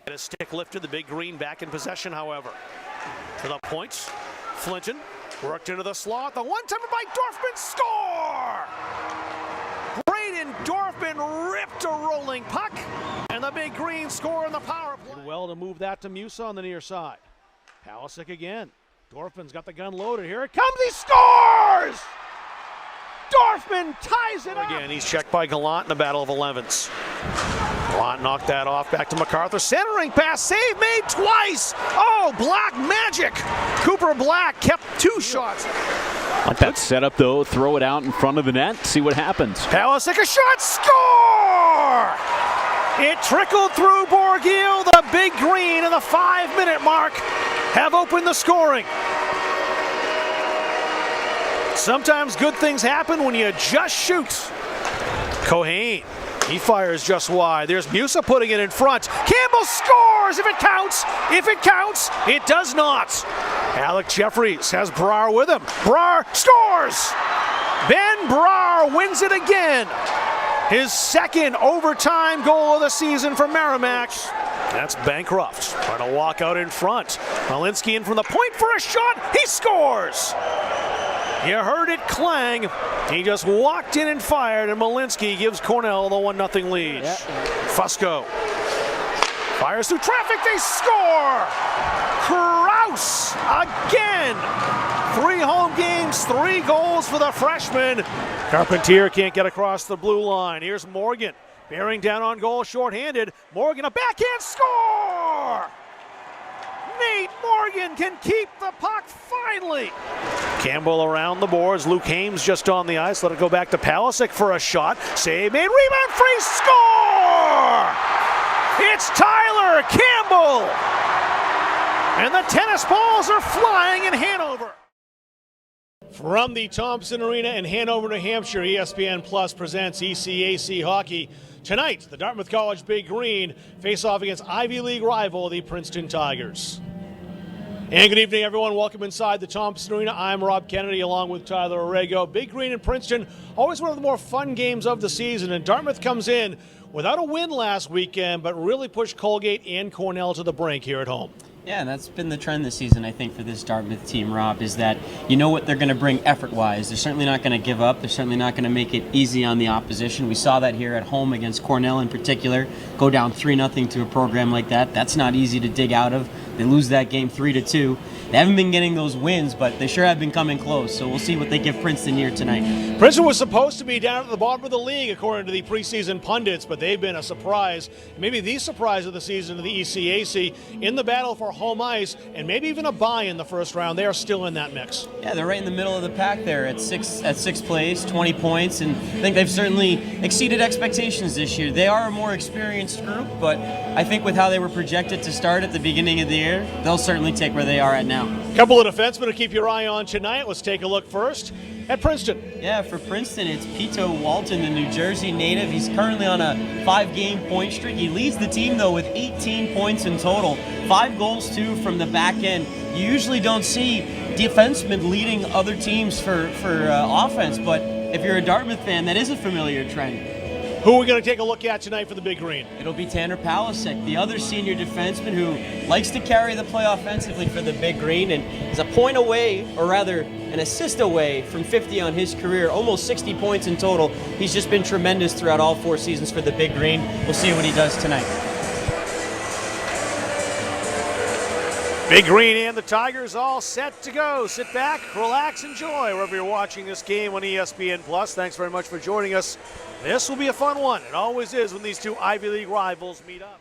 A stick lifted, the Big Green back in possession, however. To the point, Flinton worked into the slot. The one-timer by Dorfman, score! Braden Dorfman ripped a rolling puck, and the Big Green score in the power play. Well to move that to Musa on the near side. Palisic again. Dorfman's got the gun loaded. Here it comes. He scores! Dorfman ties it up. Again, he's checked by Gallant in the battle of 11s. Gallant knocked that off. Back to MacArthur. Centering pass. Save made twice. Oh, Black magic. Cooper Black kept 2 shots. Like that setup, though. Throw it out in front of the net. See what happens. Palisic, a shot. Score! It trickled through Borgil. The Big Green in the 5-minute mark have opened the scoring. Sometimes good things happen when you just shoot. Cohane, he fires just wide. There's Musa putting it in front. Campbell scores if it counts. If it counts, it does not. Alec Jeffries has Brar with him. Brar scores. Ben Brar wins it again. His second overtime goal of the season for Merrimack. That's Bancroft trying to walk out in front. Malinsky in from the point for a shot. He scores. You heard it clang. He just walked in and fired, and Malinsky gives Cornell the 1-0 lead. Yep. Fusco fires through traffic. They score! Kraus again. 3 home games, 3 goals for the freshman. Carpentier can't get across the blue line. Here's Morgan bearing down on goal, shorthanded. Morgan, a backhand score! Nate Morgan can keep the puck finally. Campbell around the boards. Luke Hames just on the ice. Let it go back to Palisic for a shot. Save made. Rebound free. Score! It's Tyler Campbell. And the tennis balls are flying in Hanover. From the Thompson Arena in Hanover, New Hampshire, ESPN Plus presents ECAC Hockey. Tonight, the Dartmouth College Big Green face off against Ivy League rival, the Princeton Tigers. And good evening, everyone. Welcome inside the Thompson Arena. I'm Rob Kennedy along with Tyler Orrego. Big Green and Princeton, always one of the more fun games of the season. And Dartmouth comes in without a win last weekend, but really pushed Colgate and Cornell to the brink here at home. Yeah, and that's been the trend this season, I think, for this Dartmouth team, Rob, is that you know what they're going to bring effort-wise. They're certainly not going to give up. They're certainly not going to make it easy on the opposition. We saw that here at home against Cornell in particular. Go down 3-0 to a program like that. That's not easy to dig out of. They lose that game 3-2. They haven't been getting those wins, but they sure have been coming close. So we'll see what they give Princeton here tonight. Princeton was supposed to be down at the bottom of the league, according to the preseason pundits, but they've been a surprise, maybe the surprise of the season to the ECAC, in the battle for home ice, and maybe even a bye in the first round. They are still in that mix. Yeah, they're right in the middle of the pack there at sixth place, 20 points, and I think they've certainly exceeded expectations this year. They are a more experienced group, but I think with how they were projected to start at the beginning of the year, they'll certainly take where they are at now. A couple of defensemen to keep your eye on tonight. Let's take a look first at Princeton. Yeah, for Princeton, it's Pito Walton, the New Jersey native. He's currently on a 5-game point streak. He leads the team, though, with 18 points in total. 5 goals, too, from the back end. You usually don't see defensemen leading other teams for offense, but if you're a Dartmouth fan, that is a familiar trend. Who are we going to take a look at tonight for the Big Green? It'll be Tanner Palisic, the other senior defenseman who likes to carry the play offensively for the Big Green and is a point away, or rather an assist away from 50 on his career, almost 60 points in total. He's just been tremendous throughout all 4 seasons for the Big Green. We'll see what he does tonight. Big Green and the Tigers all set to go. Sit back, relax, enjoy wherever you're watching this game on ESPN Plus. Thanks very much for joining us. This will be a fun one. It always is when these 2 Ivy League rivals meet up.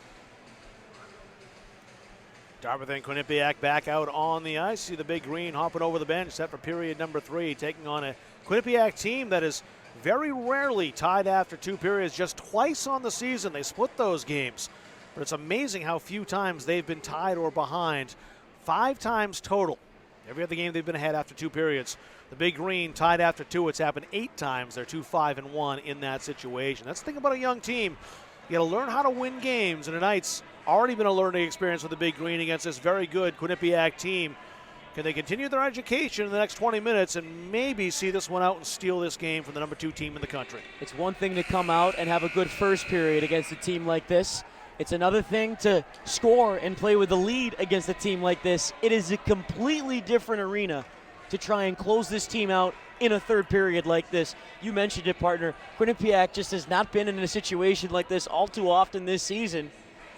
Dartmouth and Quinnipiac back out on the ice. See the Big Green hopping over the bench, set for period number 3, taking on a Quinnipiac team that is very rarely tied after 2 periods. Just twice on the season they split those games. But it's amazing how few times they've been tied or behind. 5 times total. Every other game they've been ahead after 2 periods. The Big Green tied after 2. It's happened 8 times. They're 2-5-1 in that situation. That's the thing about a young team. You got to learn how to win games, and tonight's already been a learning experience with the Big Green against this very good Quinnipiac team. Can they continue their education in the next 20 minutes and maybe see this one out and steal this game from the number 2 team in the country? It's one thing to come out and have a good first period against a team like this, It's another thing to score and play with the lead against a team like this. It is a completely different arena to try and close this team out in a third period like this. You mentioned it, partner. Quinnipiac just has not been in a situation like this all too often this season,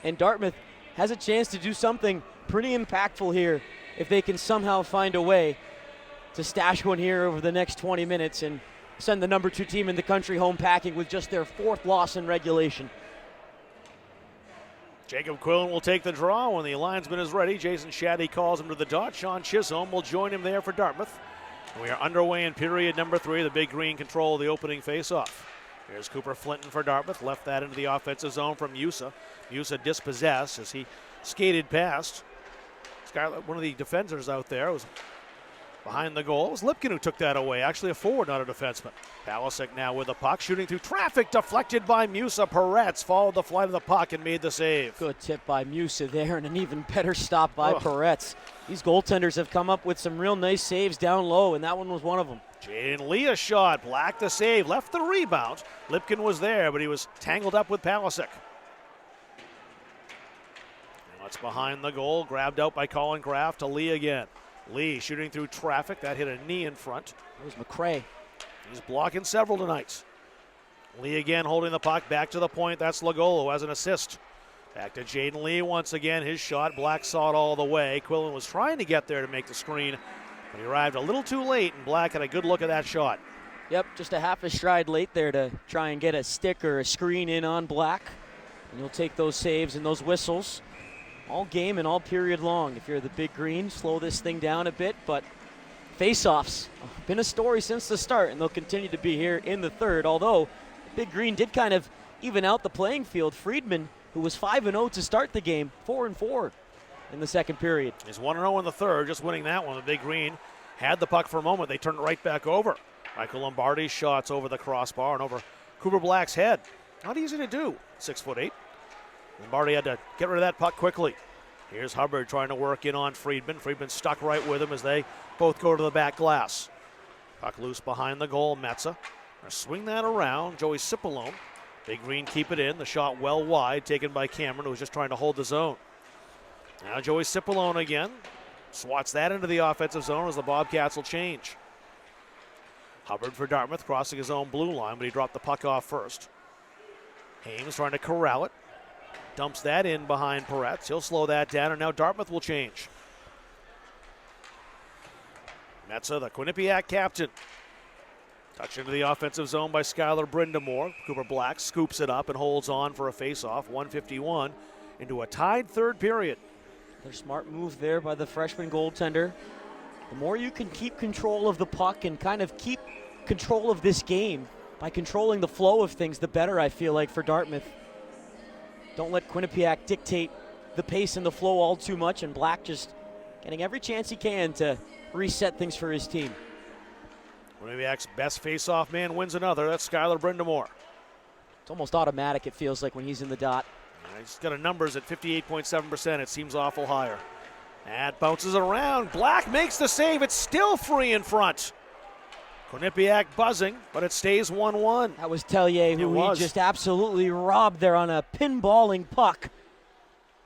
and Dartmouth has a chance to do something pretty impactful here if they can somehow find a way to stash one here over the next 20 minutes and send the number 2 team in the country home packing with just their 4th loss in regulation. Jacob Quillen will take the draw when the linesman is ready. Jason Shaddy calls him to the dot. Sean Chisholm will join him there for Dartmouth. And we are underway in period number 3. The Big Green control the opening face-off. Here's Cooper Flinton for Dartmouth. Left that into the offensive zone from Musa. Musa dispossessed as he skated past. Skylar, one of the defenders out there, was behind the goal. It was Lipkin who took that away. Actually a forward, not a defenseman. Palisic now with the puck, shooting through traffic, deflected by Musa. Peretz followed the flight of the puck and made the save. Good tip by Musa there, and an even better stop by Peretz. These goaltenders have come up with some real nice saves down low, and that one was one of them. Jaden Lee a shot, Black the save, left the rebound. Lipkin was there, but he was tangled up with Palisic. Now it's behind the goal, grabbed out by Colin Kraft to Lee again. Lee shooting through traffic, that hit a knee in front. It was McCrae. He's blocking several tonight. Lee again holding the puck back to the point. That's Lagolo as an assist. Back to Jaden Lee once again. His shot. Black saw it all the way. Quillen was trying to get there to make the screen, but he arrived a little too late, and Black had a good look at that shot. Yep, just a half a stride late there to try and get a stick or a screen in on Black. And you'll take those saves and those whistles all game and all period long. If you're the Big Green, slow this thing down a bit, but face-offs been a story since the start, and they'll continue to be here in the third, although Big Green did kind of even out the playing field. Friedman, who was 5-0 to start the game, 4-4 in the second period. He's 1-0 in the third, just winning that one. The Big Green had the puck for a moment. They turned it right back over. Michael Lombardi's shots over the crossbar and over Cooper Black's head. Not easy to do, 6'8". Lombardi had to get rid of that puck quickly. Here's Hubbard trying to work in on Friedman. Friedman stuck right with him as they both go to the back glass. Puck loose behind the goal, Metza. Swing that around, Joey Cipollone. Big Green keep it in. The shot well wide, taken by Cameron, who was just trying to hold the zone. Now Joey Cipollone again. Swats that into the offensive zone as the Bobcats will change. Hubbard for Dartmouth, crossing his own blue line, but he dropped the puck off first. Hames trying to corral it. Dumps that in behind Peretz. He'll slow that down, and now Dartmouth will change. Metza, the Quinnipiac captain. Touch into the offensive zone by Skylar Brindamore. Cooper Black scoops it up and holds on for a face-off. 1:51 into a tied third period. Another smart move there by the freshman goaltender. The more you can keep control of the puck and kind of keep control of this game by controlling the flow of things, the better, I feel like, for Dartmouth. Don't let Quinnipiac dictate the pace and the flow all too much, and Black just getting every chance he can to reset things for his team. Quinnipiac's best face-off man wins another. That's Skylar Brindamore. It's almost automatic, it feels like, when he's in the dot. He's got a numbers at 58.7%. It seems awful higher. That bounces around. Black makes the save. It's still free in front. Quinnipiac buzzing, but it stays 1-1. That was Tellier, who he just absolutely robbed there on a pinballing puck.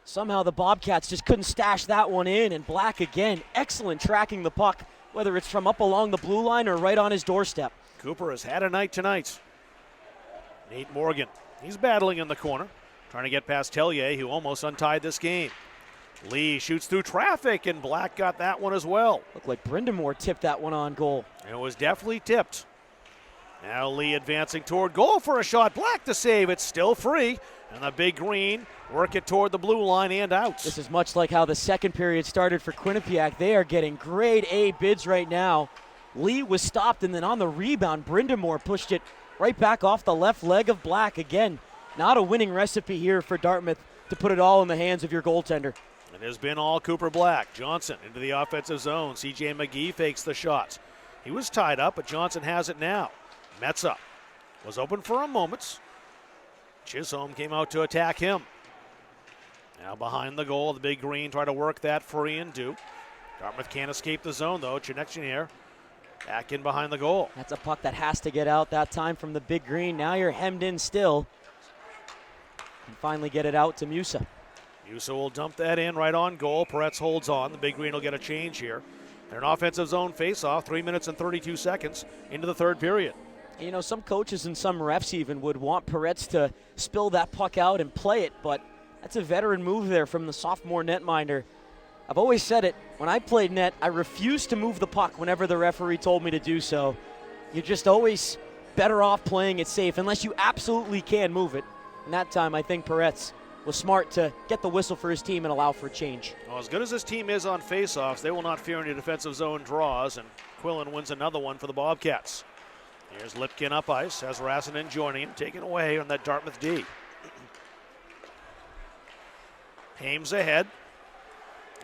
Somehow the Bobcats just couldn't stash that one in, and Black again, excellent tracking the puck, whether it's from up along the blue line or right on his doorstep. Cooper has had a night tonight. Nate Morgan, he's battling in the corner, trying to get past Tellier, who almost untied this game. Lee shoots through traffic, and Black got that one as well. Looked like Brindamore tipped that one on goal. It was definitely tipped. Now Lee advancing toward goal for a shot. Black to save. It's still free. And the Big Green work it toward the blue line and out. This is much like how the second period started for Quinnipiac. They are getting grade A bids right now. Lee was stopped, and then on the rebound, Brindamore pushed it right back off the left leg of Black. Again, not a winning recipe here for Dartmouth to put it all in the hands of your goaltender. It has been all Cooper Black. Johnson into the offensive zone. C.J. McGee fakes the shots. He was tied up, but Johnson has it now. Metza was open for a moment. Chisholm came out to attack him. Now behind the goal, the Big Green try to work that free and do. Dartmouth can't escape the zone, though. Chinecchinier back in behind the goal. That's a puck that has to get out that time from the Big Green. Now you're hemmed in still. and finally get it out to Musa. Musa will dump that in right on goal. Peretz holds on. The Big Green will get a change here. They're an offensive zone face-off, 3 minutes and 32 seconds into the third period. You know, some coaches and some refs even would want Peretz to spill that puck out and play it, but that's a veteran move there from the sophomore netminder. I've always said it, when I played net, I refused to move the puck whenever the referee told me to do so. You're just always better off playing it safe unless you absolutely can move it. And that time, I think Peretz was smart to get the whistle for his team and allow for a change. Well, as good as this team is on faceoffs, they will not fear any defensive zone draws, and Quillen wins another one for the Bobcats. Here's Lipkin up ice, has Rassinen joining him, taken away on that Dartmouth D. Hames ahead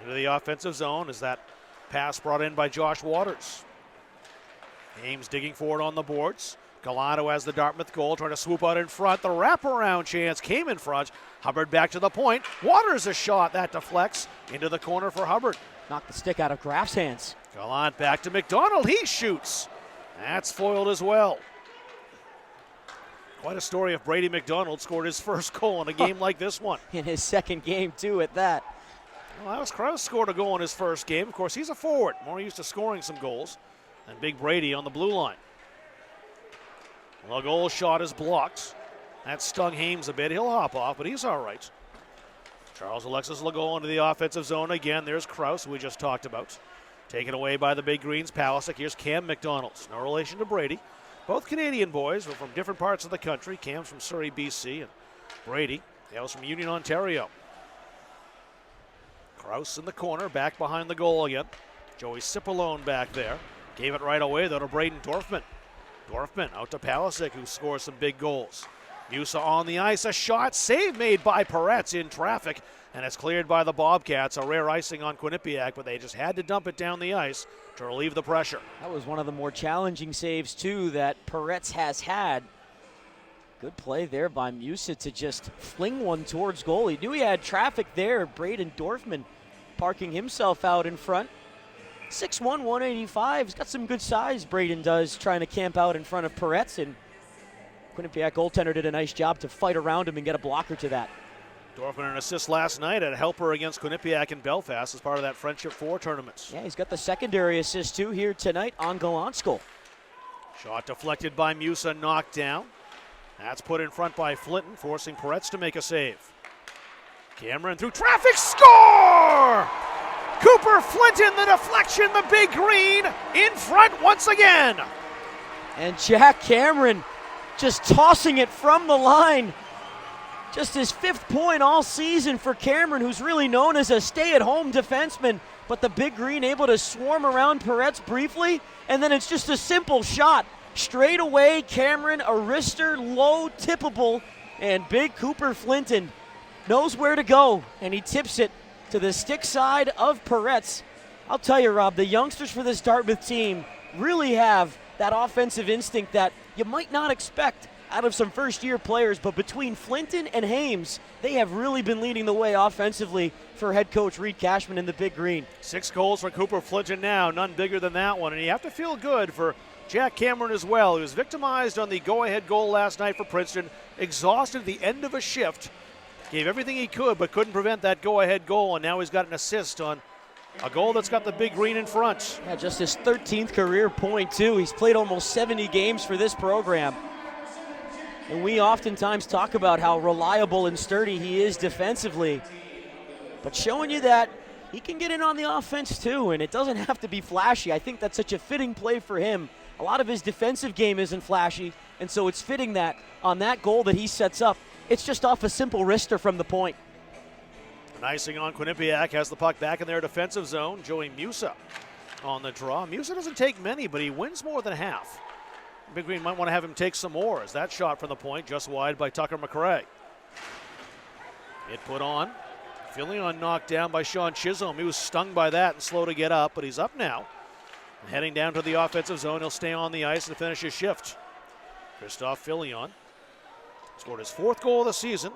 into the offensive zone as that pass brought in by Josh Waters. Hames digging forward on the boards. Galano has the Dartmouth goal, trying to swoop out in front. The wraparound chance came in front. Hubbard back to the point. Waters a shot that deflects into the corner for Hubbard. Knocked the stick out of Graf's hands. Gallant back to McDonald. He shoots. That's foiled as well. Quite a story if Brady McDonald scored his first goal in a game like this one. In his second game, too, at that. Well, Alex Krause scored a goal in his first game. Of course, he's a forward, more used to scoring some goals than Big Brady on the blue line. The goal shot is blocked. That stung Hames a bit. He'll hop off, but he's all right. Charles Alexis will go into the offensive zone again. There's Krause, who we just talked about. Taken away by the Big Greens. Palisic. Here's Cam McDonald. No relation to Brady. Both Canadian boys were from different parts of the country. Cam's from Surrey, BC, and Brady, hails from Union, Ontario. Krause in the corner, back behind the goal again. Joey Cipollone back there. Gave it right away, though, to Braden Dorfman. Dorfman out to Palisic, who scores some big goals. Musa on the ice, a shot, save made by Peretz in traffic, and it's cleared by the Bobcats. A rare icing on Quinnipiac, but they just had to dump it down the ice to relieve the pressure. That was one of the more challenging saves, too, that Peretz has had. Good play there by Musa to just fling one towards goal. He knew he had traffic there. Braden Dorfman parking himself out in front. 6'1", 185. He's got some good size, Braden does, trying to camp out in front of Peretz, and Quinnipiac goaltender did a nice job to fight around him and get a blocker to that. Dorfman an assist last night at a helper against Quinnipiac in Belfast as part of that Friendship 4 tournament. Yeah, he's got the secondary assist, too, here tonight on Gallant's goal. Shot deflected by Musa, knocked down. That's put in front by Flinton, forcing Peretz to make a save. Cameron through traffic, score! Cooper Flinton, the deflection, the Big Green in front once again. And Jack Cameron just tossing it from the line. Just his 5th point all season for Cameron, who's really known as a stay-at-home defenseman. But the Big Green able to swarm around Peretz briefly, and then it's just a simple shot. Straight away, Cameron, a wrister, low, tippable, and Big Cooper Flinton knows where to go, and he tips it to the stick side of Peretz. I'll tell you, Rob, the youngsters for this Dartmouth team really have that offensive instinct that you might not expect out of some first-year players, but between Flinton and Hames, they have really been leading the way offensively for head coach Reed Cashman in the Big Green. 6 goals for Cooper Flinton now, none bigger than that one, and you have to feel good for Jack Cameron as well. He was victimized on the go-ahead goal last night for Princeton, exhausted at the end of a shift, gave everything he could but couldn't prevent that go-ahead goal, and now he's got an assist on a goal that's got the Big Green in front. Yeah, just his 13th career point, too. He's played almost 70 games for this program. And we oftentimes talk about how reliable and sturdy he is defensively. But showing you that he can get in on the offense, too, and it doesn't have to be flashy. I think that's such a fitting play for him. A lot of his defensive game isn't flashy, and so it's fitting that on that goal that he sets up, it's just off a simple wrister from the point. An icing on Quinnipiac has the puck back in their defensive zone. Joey Musa on the draw. Musa doesn't take many, but he wins more than half. Big Green might want to have him take some more as that shot from the point just wide by Tucker McRae. It put on. Fillion knocked down by Sean Chisholm. He was stung by that and slow to get up, but he's up now. And heading down to the offensive zone, he'll stay on the ice and finish his shift. Christophe Fillion scored his 4th goal of the season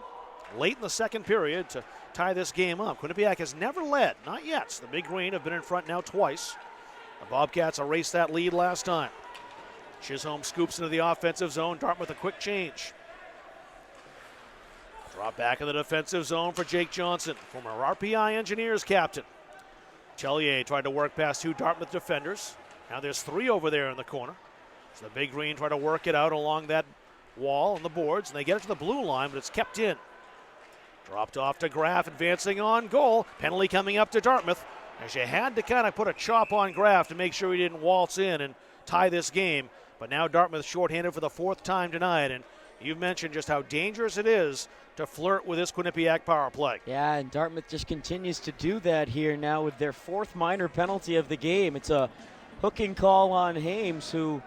late in the second period to tie this game up. Quinnipiac has never led, not yet. The Big Green have been in front now twice. The Bobcats erased that lead last time. Chisholm scoops into the offensive zone. Dartmouth a quick change. Brought back in the defensive zone for Jake Johnson, former RPI Engineers captain. Tellier tried to work past 2 Dartmouth defenders. Now there's 3 over there in the corner. So the Big Green try to work it out along that wall on the boards, and they get it to the blue line, but it's kept in. Dropped off to Graff, advancing on goal. Penalty coming up to Dartmouth, as you had to kind of put a chop on Graff to make sure he didn't waltz in and tie this game. But now Dartmouth shorthanded for the 4th time tonight, and you've mentioned just how dangerous it is to flirt with this Quinnipiac power play. Yeah, and Dartmouth just continues to do that here now with their 4th minor penalty of the game. It's a hooking call on Hames, who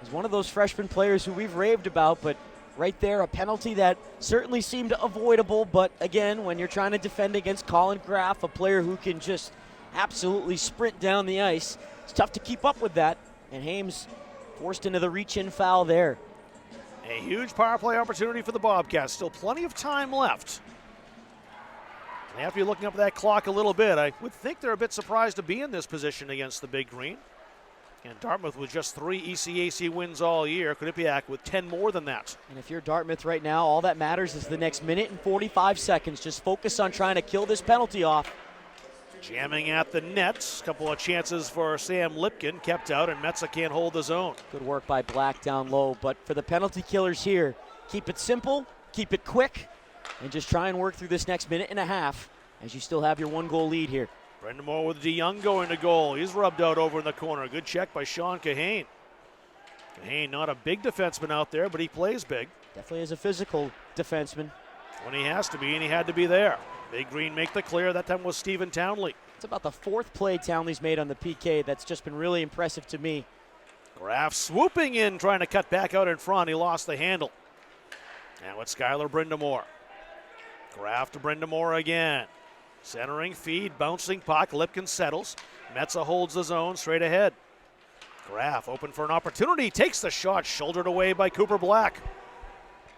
is one of those freshman players who we've raved about, but right there, a penalty that certainly seemed avoidable. But again, when you're trying to defend against Colin Graff, a player who can just absolutely sprint down the ice, it's tough to keep up with that. And Hames forced into the reach-in foul there. A huge power play opportunity for the Bobcats. Still plenty of time left. They have to be looking up at that clock a little bit. I would think they're a bit surprised to be in this position against the Big Green. And Dartmouth with just 3 ECAC wins all year. Quinnipiac with 10 more than that. And if you're Dartmouth right now, all that matters is the next minute and 45 seconds. Just focus on trying to kill this penalty off. Jamming at the net. A couple of chances for Sam Lipkin. Kept out, and Metza can't hold the zone. Good work by Black down low. But for the penalty killers here, keep it simple, keep it quick, and just try and work through this next minute and a half as you still have your 1-goal lead here. Brendamore with DeYoung going to goal. He's rubbed out over in the corner. Good check by Sean Kahane. Kahane, not a big defenseman out there, but he plays big. Definitely is a physical defenseman. When he has to be, and he had to be there. Big Green make the clear. That time was Stephen Townley. It's about the 4th play Townley's made on the PK. That's just been really impressive to me. Graff swooping in, trying to cut back out in front. He lost the handle. Now it's Skylar Brendamore. Graff to Brendamore again. Centering feed, bouncing puck. Lipkin settles. Metza holds the zone straight ahead. Graff open for an opportunity. Takes the shot, shouldered away by Cooper Black.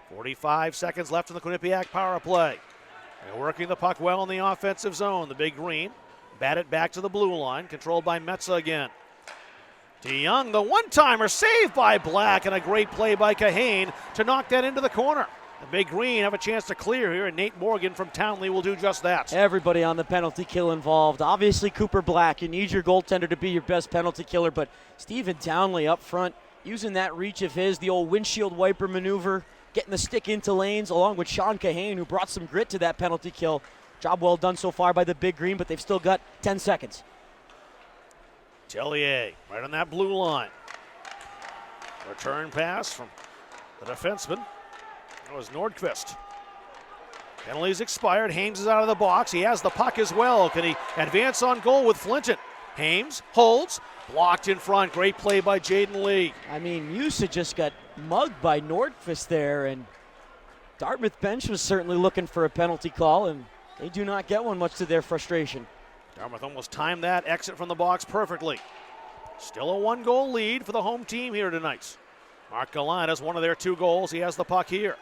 45 seconds left in the Quinnipiac power play. They're working the puck well in the offensive zone. The Big Green bat it back to the blue line, controlled by Metza again. DeYoung, the one-timer, saved by Black, and a great play by Kahane to knock that into the corner. The Big Green have a chance to clear here, and Nate Morgan from Townley will do just that. Everybody on the penalty kill involved. Obviously, Cooper Black, you need your goaltender to be your best penalty killer, but Stephen Townley up front, using that reach of his, the old windshield wiper maneuver, getting the stick into lanes, along with Sean Kahane, who brought some grit to that penalty kill. Job well done so far by the Big Green, but they've still got 10 seconds. Tellier right on that blue line. Return pass from the defenseman. That was Nordqvist. Penalties expired. Hames is out of the box. He has the puck as well. Can he advance on goal with Flinton? Hames holds. Blocked in front. Great play by Jaden Lee. I mean, Musa just got mugged by Nordqvist there, and Dartmouth bench was certainly looking for a penalty call, and they do not get one, much to their frustration. Dartmouth almost timed that exit from the box perfectly. Still a 1-goal lead for the home team here tonight. Mark Gallant has one of their 2 goals. He has the puck here.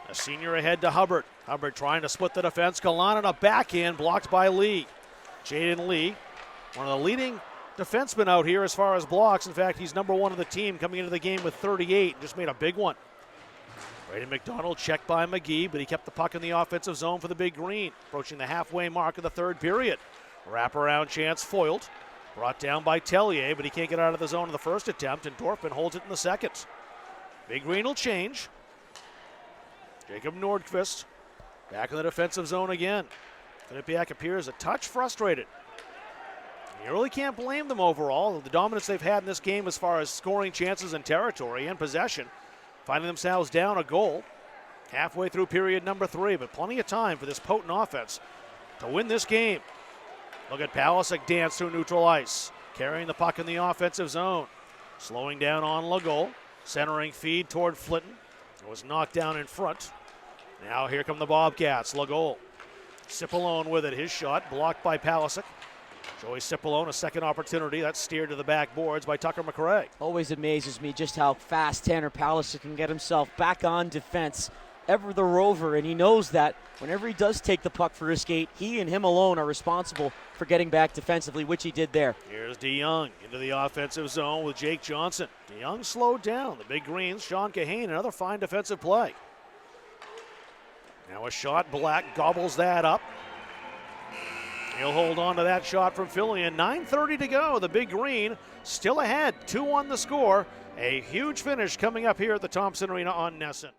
A senior ahead to Hubbard. Hubbard trying to split the defense. Gallant on a backhand, blocked by Lee. Jaden Lee, one of the leading defensemen out here as far as blocks. In fact, he's number 1 of the team, coming into the game with 38. Just made a big one. Brady McDonald checked by McGee, but he kept the puck in the offensive zone for the Big Green. Approaching the halfway mark of the 3rd period. Wraparound chance foiled. Brought down by Tellier, but he can't get out of the zone in the first attempt, and Dorfman holds it in the second. Big Green will change. Jacob Nordqvist back in the defensive zone again. Quinnipiac appears a touch frustrated. You really can't blame them overall. The dominance they've had in this game as far as scoring chances and territory and possession, finding themselves down a goal halfway through period number 3, but plenty of time for this potent offense to win this game. Look at Palisic dance through neutral ice, carrying the puck in the offensive zone. Slowing down on Legault, centering feed toward Flinton. It was knocked down in front. Now here come the Bobcats. Legault, Cipollone with it. His shot blocked by Palisic. Joey Cipollone, a second opportunity. That's steered to the backboards by Tucker McRae. Always amazes me just how fast Tanner Palisic can get himself back on defense. Ever the rover, and he knows that whenever he does take the puck for a skate, he and him alone are responsible for getting back defensively, which he did there. Here's DeYoung into the offensive zone with Jake Johnson. DeYoung slowed down. The Big Greens, Sean Kahane, another fine defensive play. Now a shot, Black gobbles that up. He'll hold on to that shot from Philly, and 9:30 to go. The Big Green still ahead, 2-1 the score. A huge finish coming up here at the Thompson Arena on Nesson.